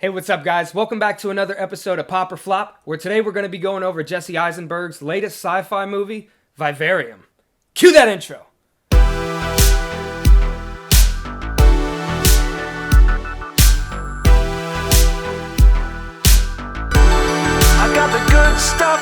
Hey, what's up, guys? Welcome back to another episode of Pop or Flop, where today we're going to be going over Jesse Eisenberg's latest sci-fi movie, Vivarium. Cue that intro! I got the good stuff.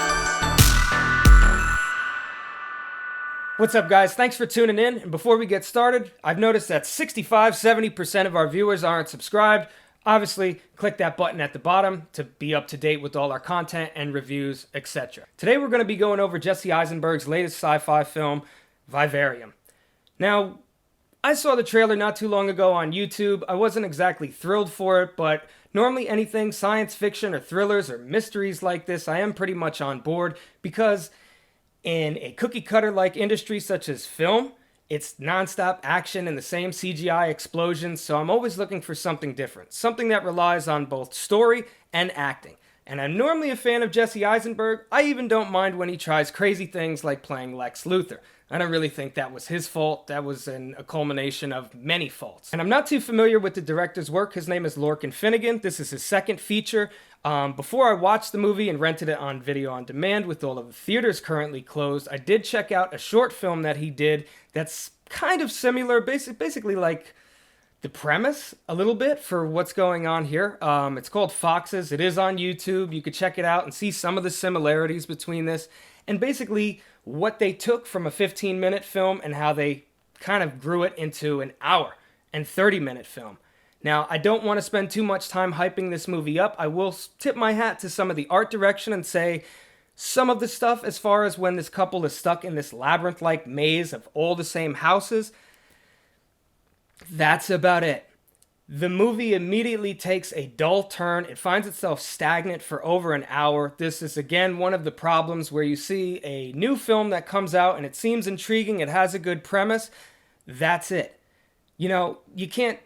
What's up, guys? Thanks for tuning in. And before we get started, I've noticed that 65-70% of our viewers aren't subscribed. Obviously, click that button at the bottom to be up to date with all our content and reviews, etc. Today we're going to be going over Jesse Eisenberg's latest sci-fi film, Vivarium. Now, I saw the trailer not too long ago on YouTube. I wasn't exactly thrilled for it, but normally anything science fiction or thrillers or mysteries like this, I am pretty much on board because in a cookie-cutter-like industry such as film, it's nonstop action and the same CGI explosions, so I'm always looking for something different. Something that relies on both story and acting. And I'm normally a fan of Jesse Eisenberg. I even don't mind when he tries crazy things like playing Lex Luthor. I don't really think that was his fault. That was a culmination of many faults. And I'm not too familiar with the director's work. His name is Lorcan Finnegan. This is his second feature. Before I watched the movie and rented it on video on demand with all of the theaters currently closed, I did check out a short film that he did that's kind of similar, basically like the premise a little bit for what's going on here. It's called Foxes. It is on YouTube. You could check it out and see some of the similarities between this and basically what they took from a 15-minute film and how they kind of grew it into an hour and 30-minute film. Now, I don't want to spend too much time hyping this movie up. I will tip my hat to some of the art direction and say some of the stuff as far as when this couple is stuck in this labyrinth-like maze of all the same houses, that's about it. The movie immediately takes a dull turn. It finds itself stagnant for over an hour. This is, again, one of the problems where you see a new film that comes out and it seems intriguing, it has a good premise. That's it. You know, you can't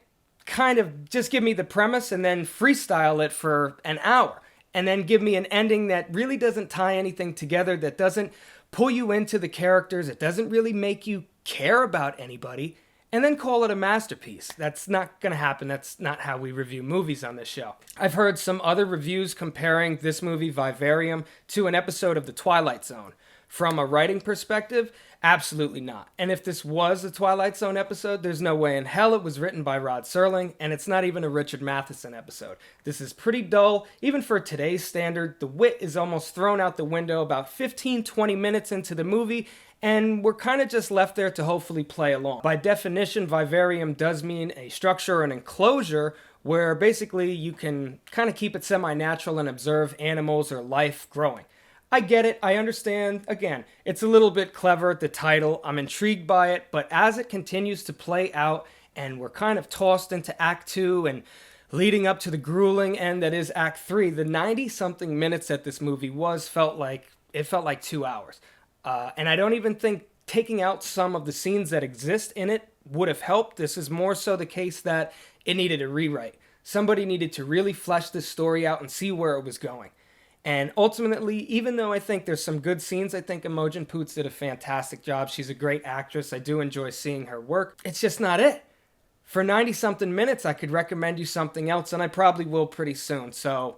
kind of just give me the premise and then freestyle it for an hour and then give me an ending that really doesn't tie anything together, that doesn't pull you into the characters, it doesn't really make you care about anybody, and then call it a masterpiece. That's not going to happen. That's not how we review movies on this show. I've heard some other reviews comparing this movie, Vivarium, to an episode of The Twilight Zone. From a writing perspective, absolutely not. And if this was a Twilight Zone episode, there's no way in hell it was written by Rod Serling, and it's not even a Richard Matheson episode. This is pretty dull, even for today's standard. The wit is almost thrown out the window about 15-20 minutes into the movie, and we're kind of just left there to hopefully play along. By definition, Vivarium does mean a structure or an enclosure where basically you can kind of keep it semi-natural and observe animals or life growing. I get it, I understand. Again, it's a little bit clever, the title. I'm intrigued by it, but as it continues to play out and we're kind of tossed into Act 2 and leading up to the grueling end that is Act 3, the 90-something minutes that this movie felt like 2 hours. And I don't even think taking out some of the scenes that exist in it would have helped. This is more so the case that it needed a rewrite. Somebody needed to really flesh this story out and see where it was going. And ultimately, even though I think there's some good scenes, I think Imogen Poots did a fantastic job. She's a great actress. I do enjoy seeing her work. It's just not it. For 90-something minutes, I could recommend you something else, and I probably will pretty soon. So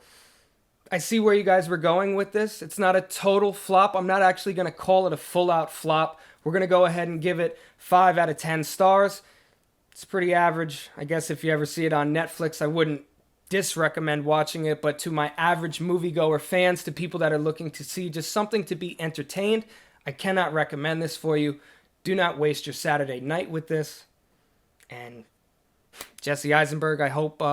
I see where you guys were going with this. It's not a total flop. I'm not actually going to call it a full-out flop. We're going to go ahead and give it 5 out of 10 stars. It's pretty average. I guess if you ever see it on Netflix, I wouldn't disrecommend watching it, but to my average moviegoer fans, to people that are looking to see just something to be entertained, I cannot recommend this for you. Do not waste your Saturday night with this. And Jesse Eisenberg, I hope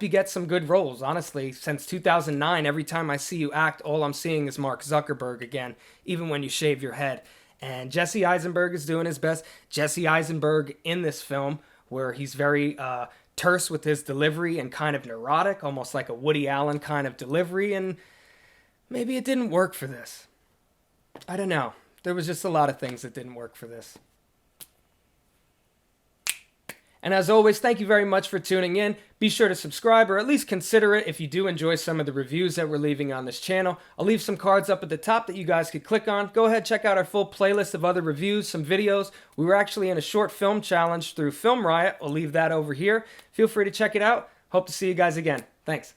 you get some good roles. Honestly, since 2009, every time I see you act, all I'm seeing is Mark Zuckerberg again, even when you shave your head. And Jesse Eisenberg is doing his best. Jesse Eisenberg in this film, where he's very terse with his delivery and kind of neurotic, almost like a Woody Allen kind of delivery, and maybe it didn't work for this. I don't know. There was just a lot of things that didn't work for this. And as always, thank you very much for tuning in. Be sure to subscribe, or at least consider it if you do enjoy some of the reviews that we're leaving on this channel. I'll leave some cards up at the top that you guys could click on. Go ahead, check out our full playlist of other reviews, some videos. We were actually in a short film challenge through Film Riot. I'll leave that over here. Feel free to check it out. Hope to see you guys again. Thanks.